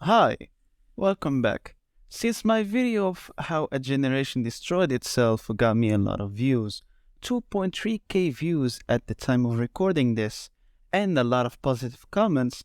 Hi, welcome back. Since my video of how a generation destroyed itself got me a lot of views, 2.3k views at the time of recording this, and a lot of positive comments,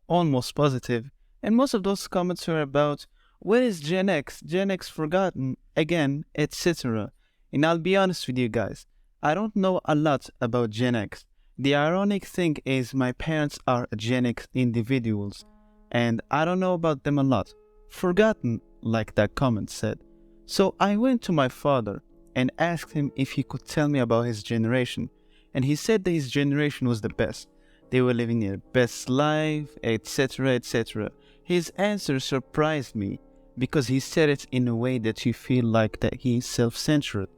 almost positive, and most of those comments were about where is Gen X, Gen X forgotten, again, etc. And I'll be honest with you guys, I don't know a lot about Gen X. The ironic thing is my parents are Gen X individuals, and I don't know about them a lot. Forgotten, like that comment said. So I went to my father and asked him if he could tell me about his generation, and he said that his generation was the best. They were living their best life, etc., etc. His answer surprised me because he said it in a way that you feel like that he is self-centered.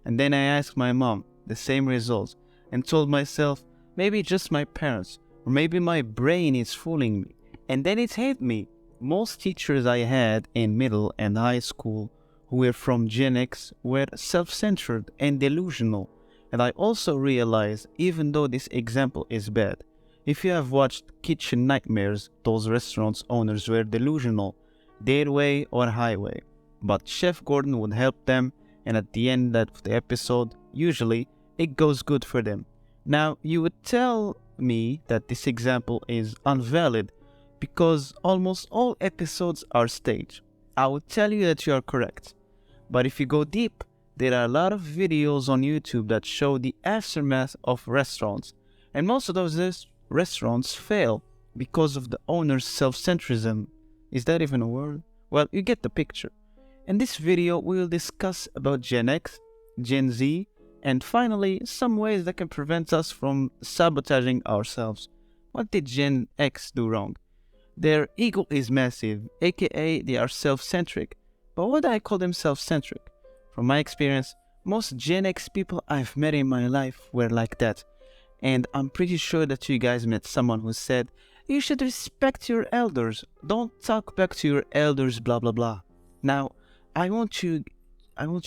And then I asked my mom the same results and told myself maybe just my parents or maybe my brain is fooling me. And then it hit me. Most teachers I had in middle and high school who were from Gen X were self-centered and delusional. And I also realized, even though this example is bad, if you have watched Kitchen Nightmares, those restaurants owners were delusional, their way or highway. But Chef Gordon would help them, and at the end of the episode, usually, it goes good for them. Now, you would tell me that this example is invalid because almost all episodes are staged. I would tell you that you are correct. But if you go deep, there are a lot of videos on YouTube that show the aftermath of restaurants, and most of those restaurants fail because of the owner's self-centrism. Is that even a word? Well, you get the picture. In this video, we will discuss about Gen X, Gen Z, and finally, some ways that can prevent us from sabotaging ourselves. What did Gen X do wrong? Their ego is massive, aka they are self-centric. But why do I call them self-centric? From my experience, most Gen X people I've met in my life were like that. And I'm pretty sure that you guys met someone who said, you should respect your elders, don't talk back to your elders, blah blah blah. Now, I want you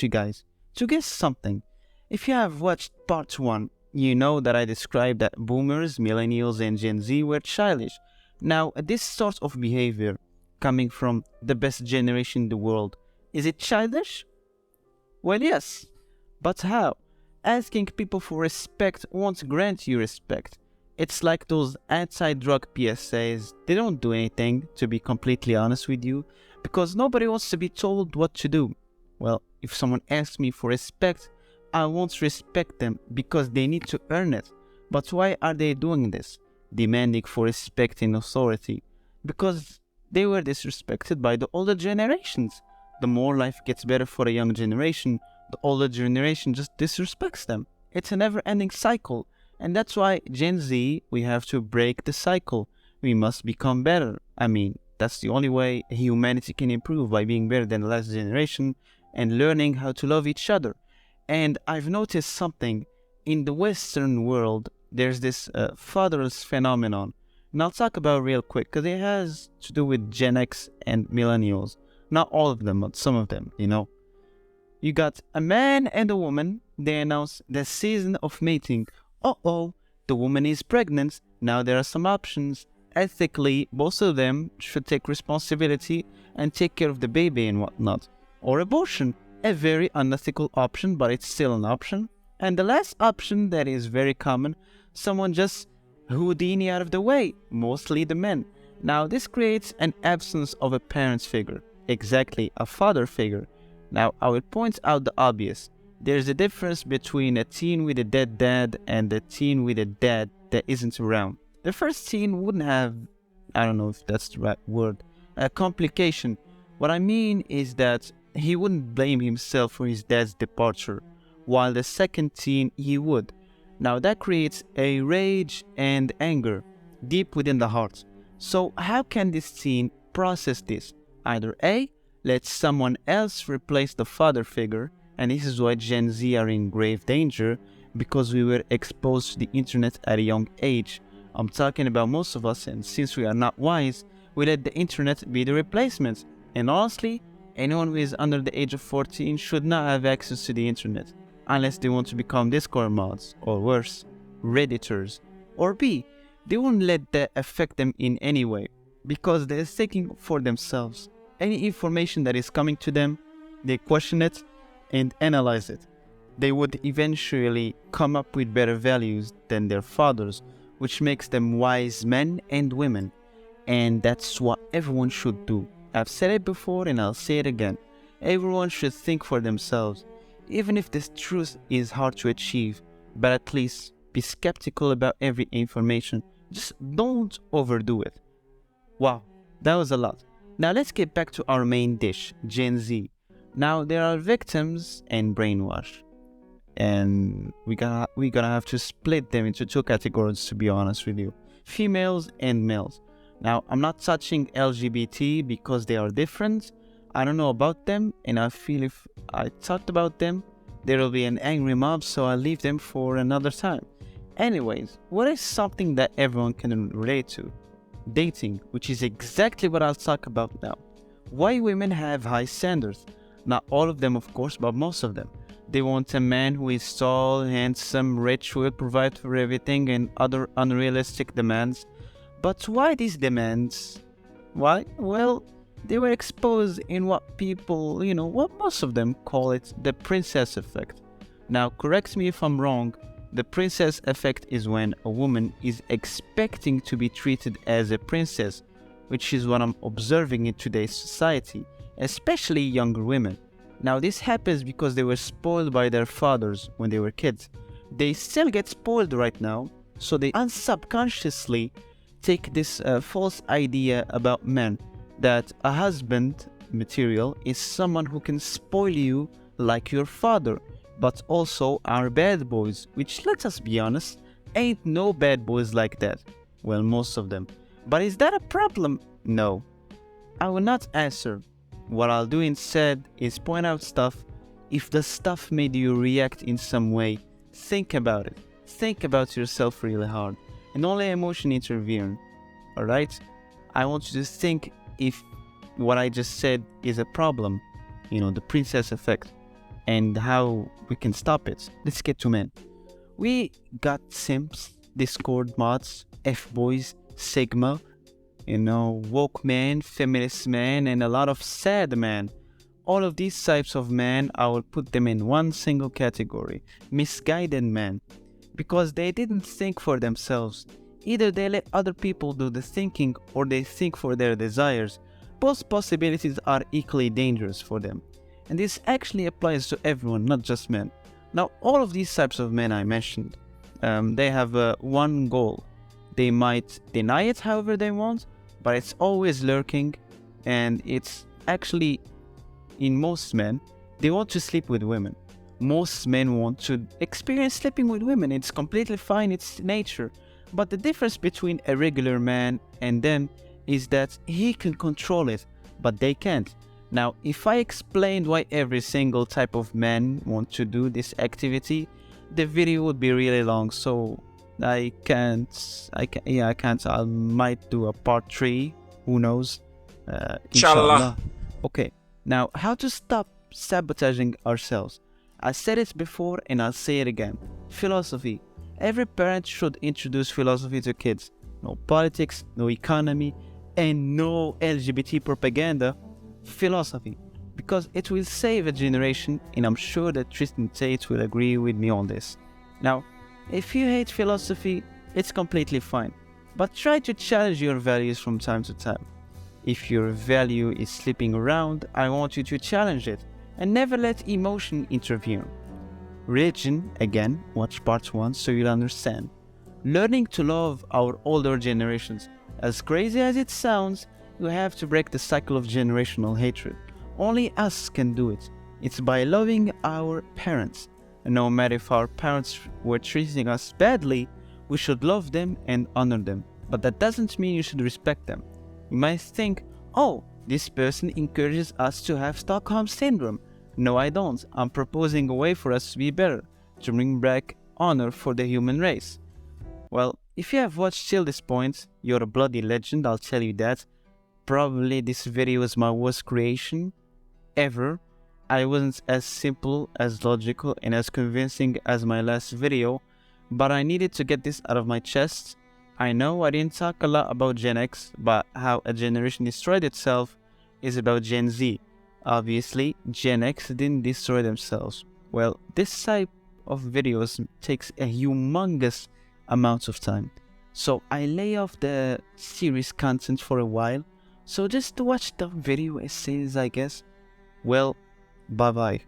guys to guess something. If you have watched part 1, you know that I described that boomers, millennials and Gen Z were childish. Now, this sort of behavior, coming from the best generation in the world, is it childish? Well, yes. But how? Asking people for respect won't grant you respect. It's like those anti-drug PSAs. They don't do anything, to be completely honest with you, because nobody wants to be told what to do. Well, if someone asks me for respect, I won't respect them because they need to earn it. But why are they doing this? Demanding for respect and authority? Because they were disrespected by the older generations. The more life gets better for a young generation, the older generation just disrespects them. It's a never-ending cycle. And that's why Gen Z, we have to break the cycle. We must become better. I mean, that's the only way humanity can improve, by being better than the last generation and learning how to love each other. And I've noticed something. In the Western world, there's this fatherless phenomenon. And I'll talk about it real quick because it has to do with Gen X and millennials. Not all of them, but some of them, you know. You got a man and a woman. They announce the season of mating. Uh-oh, the woman is pregnant. Now there are some options. Ethically, both of them should take responsibility and take care of the baby and whatnot. Or abortion, a very unethical option, but it's still an option. And the last option that is very common, someone just Houdini out of the way, mostly the men. Now this creates an absence of a parent figure, exactly, a father figure. Now I will point out the obvious. There's a difference between a teen with a dead dad and a teen with a dad that isn't around. The first teen wouldn't have, I don't know if that's the right word, a complication. What I mean is that he wouldn't blame himself for his dad's departure, while the second teen he would. Now that creates a rage and anger deep within the heart. So how can this teen process this? Either A, let someone else replace the father figure, and this is why Gen Z are in grave danger, because we were exposed to the internet at a young age. I'm talking about most of us, and since we are not wise, we let the internet be the replacement. And honestly, anyone who is under the age of 14 should not have access to the internet, unless they want to become Discord mods, or worse, Redditors. Or B, they won't let that affect them in any way. because they're thinking for themselves. Any information that is coming to them, they question it and analyze it. They would eventually come up with better values than their fathers, which makes them wise men and women. And that's what everyone should do. I've said it before and I'll say it again. Everyone should think for themselves, even if this truth is hard to achieve, but at least be skeptical about every information. Just don't overdo it. Wow, that was a lot. Now let's get back to our main dish, Gen Z. Now there are victims and brainwash. And we're gonna have to split them into two categories, to be honest with you. Females and males. Now, I'm not touching LGBT because they are different. I don't know about them, and I feel if I talked about them, there will be an angry mob, so I'll leave them for another time. Anyways, what is something that everyone can relate to? Dating, which is exactly what I'll talk about now. Why women have high standards. Not all of them, of course, but most of them. They want a man who is tall, handsome, rich, who will provide for everything, and other unrealistic demands. But why these demands? Why? Well, they were exposed in what people, what most of them call it the princess effect. Now, correct me if I'm wrong, the princess effect is when a woman is expecting to be treated as a princess, which is what I'm observing in today's society, especially younger women. Now, this happens because they were spoiled by their fathers when they were kids. They still get spoiled right now, so they unsubconsciously take this false idea about men, that a husband material is someone who can spoil you like your father, but also are bad boys, which, let us be honest, ain't no bad boys like that. Well, most of them. But is that a problem? No. I will not answer. What I'll do instead is point out stuff. If the stuff made you react in some way, think about it. Think about yourself really hard. And only emotion intervene. Alright? I want you to think if what I just said is a problem. The princess effect. And how we can stop it. Let's get to men. We got simps, Discord mods, F-boys, Sigma, woke man, feminist man, and a lot of sad men. All of these types of men, I will put them in one single category, misguided men, because they didn't think for themselves. Either they let other people do the thinking or they think for their desires. Both possibilities are equally dangerous for them. And this actually applies to everyone, not just men. Now, all of these types of men I mentioned, they have one goal. They might deny it however they want, but it's always lurking, and it's actually, in most men, they want to sleep with women. Most men want to experience sleeping with women. It's completely fine, it's nature. But the difference between a regular man and them is that he can control it, but they can't. Now, if I explained why every single type of man want to do this activity, the video would be really long, so I can't. I might do a part 3, who knows? Inshallah. Okay, now how to stop sabotaging ourselves. I said it before and I'll say it again. Philosophy. Every parent should introduce philosophy to kids. No politics, no economy, and no LGBT propaganda. Philosophy. Because it will save a generation, and I'm sure that Tristan Tate will agree with me on this. Now, if you hate philosophy, it's completely fine, but try to challenge your values from time to time. If your value is slipping around, I want you to challenge it, and never let emotion interfere. Religion, again, watch part 1 so you'll understand. Learning to love our older generations. As crazy as it sounds, you have to break the cycle of generational hatred. Only us can do it. It's by loving our parents. And no matter if our parents were treating us badly, we should love them and honor them. But that doesn't mean you should respect them. You might think, oh, this person encourages us to have Stockholm Syndrome. No, I don't. I'm proposing a way for us to be better, to bring back honor for the human race. Well, if you have watched till this point, you're a bloody legend, I'll tell you that. Probably this video is my worst creation ever. I wasn't as simple, as logical, and as convincing as my last video, but I needed to get this out of my chest. I know I didn't talk a lot about Gen X, but how a generation destroyed itself is about Gen Z. Obviously, Gen X didn't destroy themselves. Well, this type of videos takes a humongous amount of time. So I lay off the series content for a while. So just to watch the video essays, I guess. Well, bye bye.